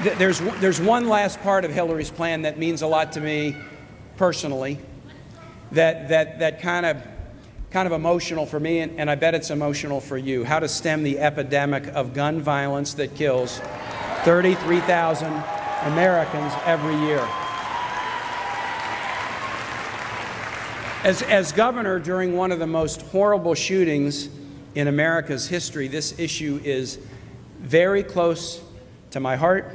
There's one last part of Hillary's plan that means a lot to me personally, that kind of emotional for me, and I bet it's emotional for you. How to stem the epidemic of gun violence that kills 33,000 Americans every year. As governor during one of the most horrible shootings in America's history, this issue is very close to my heart,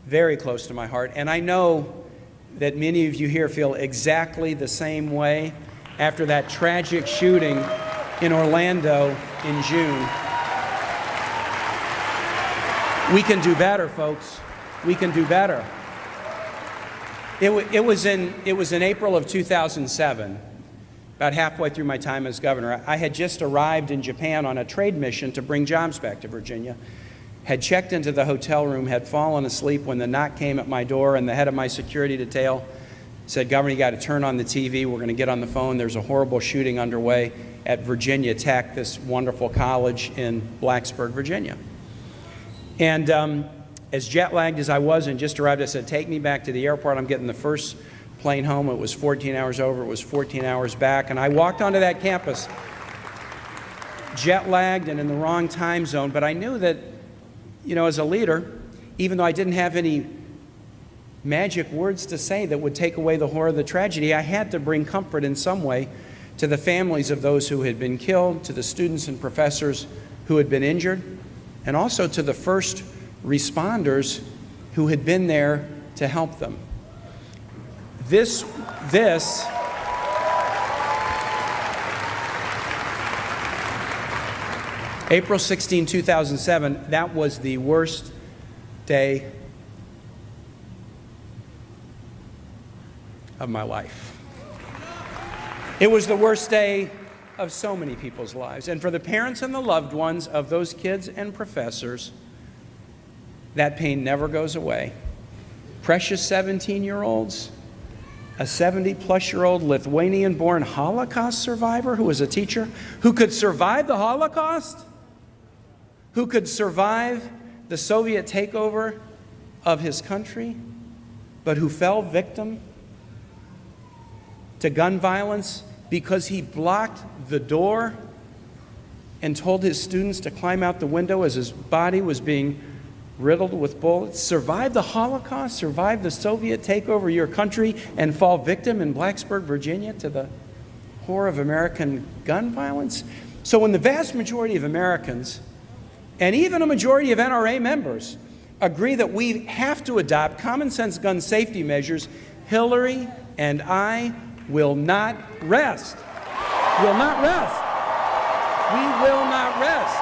very close to my heart. And I know that many of you here feel exactly the same way after that tragic shooting in Orlando in June. We can do better, folks. We can do better. It was in April of 2007, about halfway through my time as governor. I had just arrived in Japan on a trade mission to bring jobs back to Virginia, had checked into the hotel room, had fallen asleep when the knock came at my door, and the head of my security detail said, "Governor, you got to turn on the TV. We're going to get on the phone. There's a horrible shooting underway at Virginia Tech, this wonderful college in Blacksburg, Virginia." And as jet-lagged as I was and just arrived, I said, "Take me back to the airport. I'm getting the first plane home." It was 14 hours over. It was 14 hours back. And I walked onto that campus, jet-lagged and in the wrong time zone. But I knew that, you know, as a leader, even though I didn't have any magic words to say that would take away the horror of the tragedy, I had to bring comfort in some way to the families of those who had been killed, to the students and professors who had been injured, and also to the first responders who had been there to help them. April 16, 2007, that was the worst day of my life. It was the worst day of so many people's lives. And for the parents and the loved ones of those kids and professors, that pain never goes away. Precious 17-year-olds, a 70-plus-year-old Lithuanian-born Holocaust survivor who was a teacher, who could survive the Holocaust, who could survive the Soviet takeover of his country, but who fell victim to gun violence because he blocked the door and told his students to climb out the window as his body was being riddled with bullets. Survive the Holocaust, survive the Soviet takeover of your country, and fall victim in Blacksburg, Virginia, to the horror of American gun violence. So when the vast majority of Americans, and even a majority of NRA members, agree that we have to adopt common sense gun safety measures, Hillary and I will not rest. Will not rest. We will not rest.